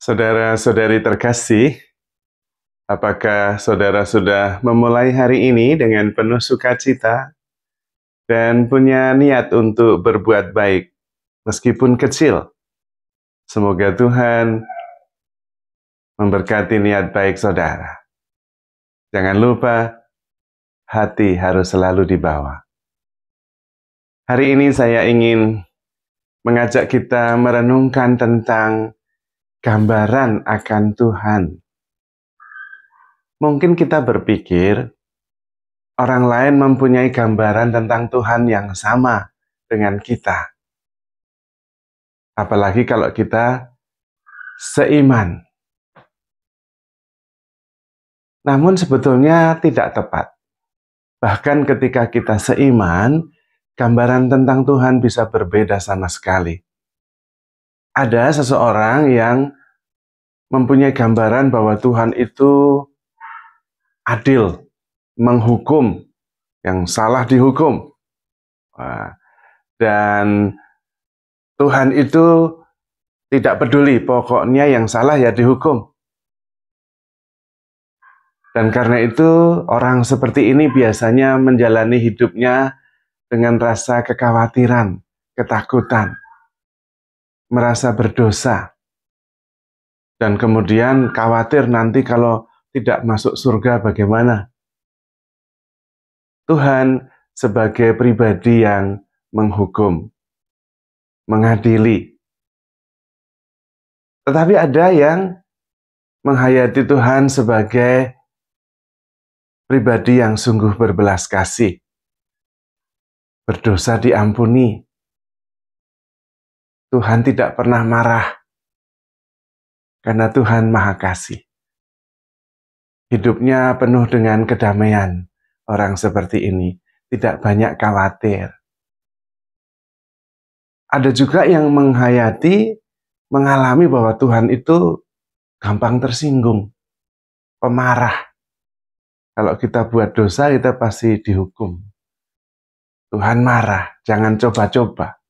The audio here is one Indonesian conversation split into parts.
Saudara-saudari terkasih, apakah saudara sudah memulai hari ini dengan penuh sukacita dan punya niat untuk berbuat baik, meskipun kecil? Semoga Tuhan memberkati niat baik saudara. Jangan lupa, hati harus selalu dibawa. Hari ini saya ingin mengajak kita merenungkan tentang gambaran akan Tuhan. Mungkin kita berpikir orang lain mempunyai gambaran tentang Tuhan yang sama dengan kita. Apalagi kalau kita seiman. Namun sebetulnya tidak tepat. Bahkan ketika kita seiman, gambaran tentang Tuhan bisa berbeda sama sekali. Ada seseorang yang mempunyai gambaran bahwa Tuhan itu adil, menghukum, yang salah dihukum. Dan Tuhan itu tidak peduli, pokoknya yang salah ya dihukum. Dan karena itu orang seperti ini biasanya menjalani hidupnya dengan rasa kekhawatiran, ketakutan, merasa berdosa. Dan kemudian khawatir nanti kalau tidak masuk surga bagaimana. Tuhan sebagai pribadi yang menghukum, mengadili. Tetapi ada yang menghayati Tuhan sebagai pribadi yang sungguh berbelas kasih. Berdosa diampuni. Tuhan tidak pernah marah. Karena Tuhan Maha Kasih. Hidupnya penuh dengan kedamaian. Orang seperti ini tidak banyak khawatir. Ada juga yang menghayati, mengalami bahwa Tuhan itu gampang tersinggung, pemarah. Kalau kita buat dosa, kita pasti dihukum. Tuhan marah, jangan coba-coba.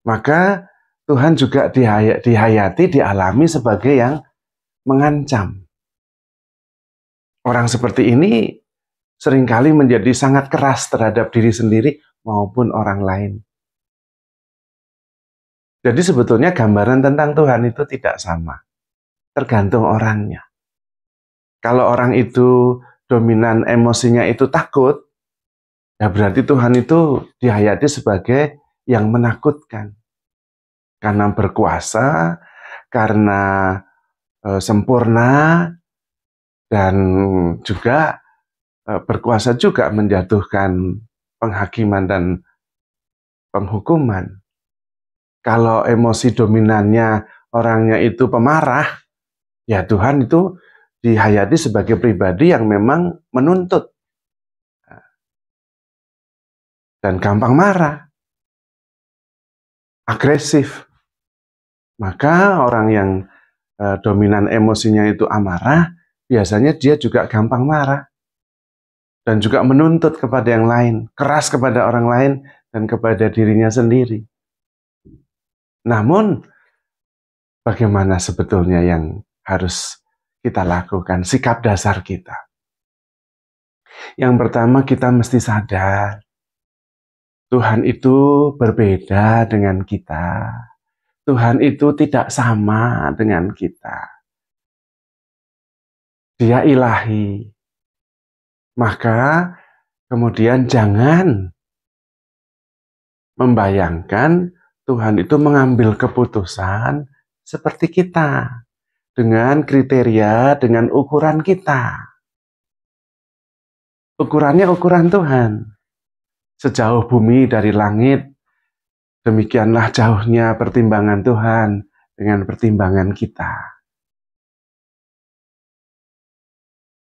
Maka Tuhan juga dihayati, dialami sebagai yang mengancam. Orang seperti ini seringkali menjadi sangat keras terhadap diri sendiri maupun orang lain. Jadi sebetulnya gambaran tentang Tuhan itu tidak sama. Tergantung orangnya. Kalau orang itu dominan emosinya itu takut, ya berarti Tuhan itu dihayati sebagai yang menakutkan. Karena berkuasa, karena sempurna, dan juga berkuasa juga menjatuhkan penghakiman dan penghukuman. Kalau emosi dominannya orangnya itu pemarah, ya Tuhan itu dihayati sebagai pribadi yang memang menuntut. Dan gampang marah. Agresif. Maka orang yang dominan emosinya itu amarah, biasanya dia juga gampang marah. Dan juga menuntut kepada yang lain, keras kepada orang lain, dan kepada dirinya sendiri. Namun, bagaimana sebetulnya yang harus kita lakukan, sikap dasar kita? Yang pertama, kita mesti sadar, Tuhan itu berbeda dengan kita. Tuhan itu tidak sama dengan kita. Dia ilahi. Maka kemudian jangan membayangkan Tuhan itu mengambil keputusan seperti kita. Dengan kriteria, dengan ukuran kita. Ukurannya ukuran Tuhan. Sejauh bumi dari langit, demikianlah jauhnya pertimbangan Tuhan dengan pertimbangan kita.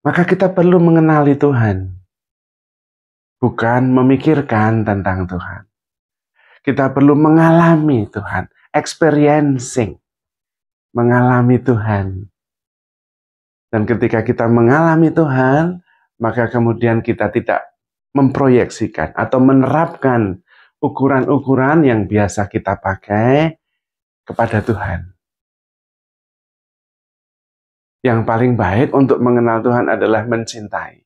Maka kita perlu mengenali Tuhan, bukan memikirkan tentang Tuhan. Kita perlu mengalami Tuhan, experiencing, mengalami Tuhan. Dan ketika kita mengalami Tuhan, maka kemudian kita tidak memproyeksikan atau menerapkan ukuran-ukuran yang biasa kita pakai kepada Tuhan. Yang paling baik untuk mengenal Tuhan adalah mencintai.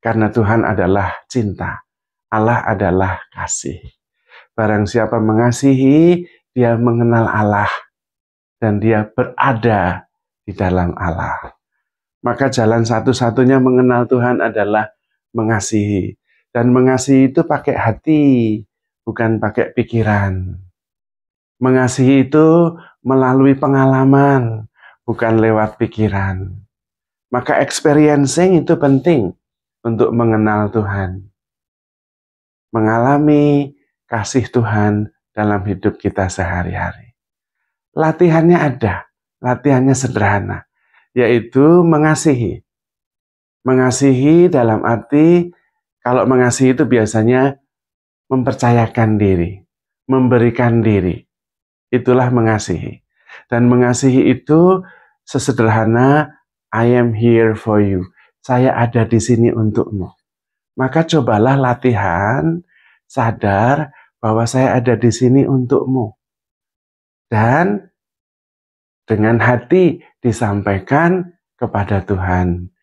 Karena Tuhan adalah cinta, Allah adalah kasih. Barang siapa mengasihi, dia mengenal Allah dan dia berada di dalam Allah. Maka jalan satu-satunya mengenal Tuhan adalah mengasihi. Dan mengasihi itu pakai hati, bukan pakai pikiran. Mengasihi itu melalui pengalaman, bukan lewat pikiran. Maka experiencing itu penting untuk mengenal Tuhan. Mengalami kasih Tuhan dalam hidup kita sehari-hari. Latihannya ada, latihannya sederhana, yaitu mengasihi. Mengasihi dalam arti, kalau mengasihi itu biasanya mempercayakan diri, memberikan diri. Itulah mengasihi. Dan mengasihi itu sesederhana, I am here for you. Saya ada di sini untukmu. Maka cobalah latihan, sadar bahwa saya ada di sini untukmu. Dan dengan hati disampaikan kepada Tuhan.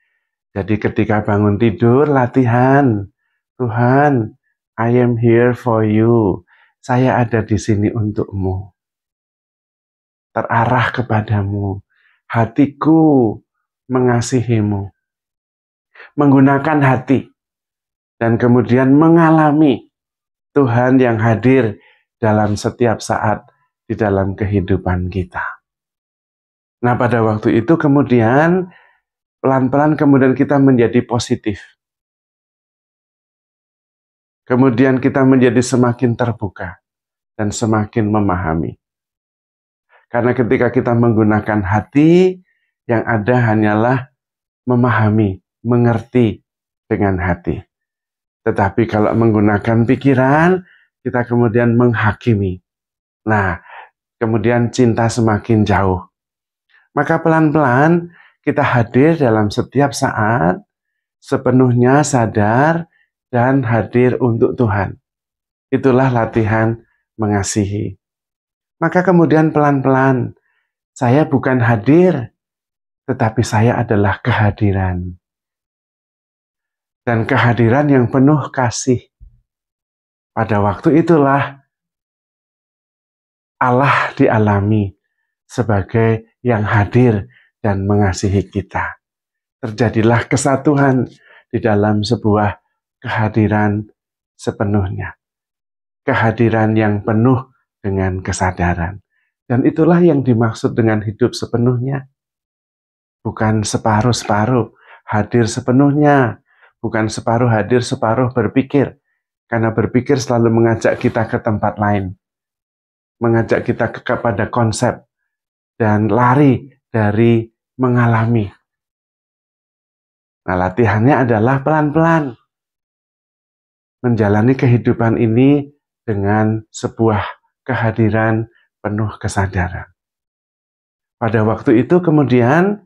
Jadi ketika bangun tidur, latihan. Tuhan, I am here for you. Saya ada di sini untukmu. Terarah kepadamu. Hatiku mengasihimu. Menggunakan hati. Dan kemudian mengalami Tuhan yang hadir dalam setiap saat di dalam kehidupan kita. Nah, pada waktu itu kemudian pelan-pelan kemudian kita menjadi positif. Kemudian kita menjadi semakin terbuka dan semakin memahami. Karena ketika kita menggunakan hati, yang ada hanyalah memahami, mengerti dengan hati. Tetapi kalau menggunakan pikiran, kita kemudian menghakimi. Nah, kemudian cinta semakin jauh. Maka pelan-pelan kita hadir dalam setiap saat, sepenuhnya sadar dan hadir untuk Tuhan. Itulah latihan mengasihi. Maka kemudian pelan-pelan, saya bukan hadir, tetapi saya adalah kehadiran. Dan kehadiran yang penuh kasih. Pada waktu itulah Allah dialami sebagai yang hadir dan mengasihi kita. Terjadilah kesatuan di dalam sebuah kehadiran sepenuhnya. Kehadiran yang penuh dengan kesadaran. Dan itulah yang dimaksud dengan hidup sepenuhnya. Bukan separuh-separuh, hadir sepenuhnya. Bukan separuh hadir, separuh berpikir. Karena berpikir selalu mengajak kita ke tempat lain. Mengajak kita kepada konsep. Dan lari dari mengalami. Nah, latihannya adalah pelan-pelan. Menjalani kehidupan ini dengan sebuah kehadiran penuh kesadaran. Pada waktu itu kemudian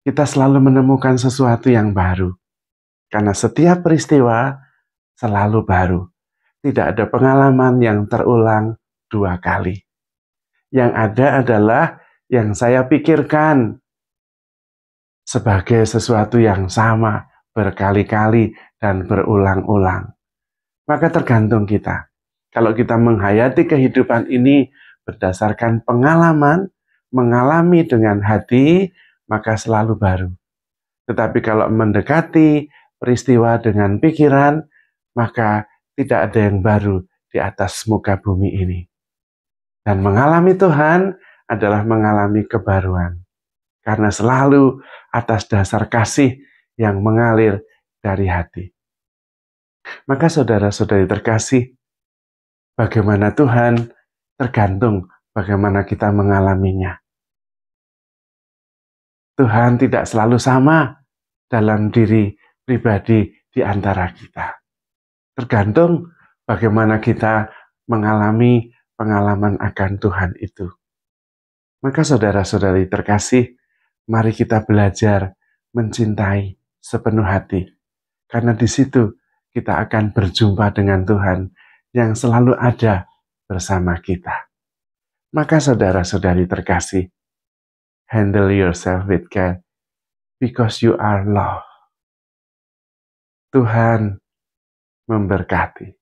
kita selalu menemukan sesuatu yang baru. Karena setiap peristiwa selalu baru. Tidak ada pengalaman yang terulang 2 kali. Yang ada adalah yang saya pikirkan sebagai sesuatu yang sama, berkali-kali, dan berulang-ulang. Maka tergantung kita. Kalau kita menghayati kehidupan ini berdasarkan pengalaman, mengalami dengan hati, maka selalu baru. Tetapi kalau mendekati peristiwa dengan pikiran, maka tidak ada yang baru di atas muka bumi ini. Dan mengalami Tuhan adalah mengalami kebaruan. Karena selalu atas dasar kasih yang mengalir dari hati. Maka saudara-saudari terkasih, bagaimana Tuhan tergantung bagaimana kita mengalaminya. Tuhan tidak selalu sama dalam diri pribadi di antara kita. Tergantung bagaimana kita mengalami pengalaman akan Tuhan itu. Maka saudara-saudari terkasih, mari kita belajar mencintai sepenuh hati. Karena di situ kita akan berjumpa dengan Tuhan yang selalu ada bersama kita. Maka saudara-saudari terkasih, Handle yourself with care because you are loved. Tuhan memberkati.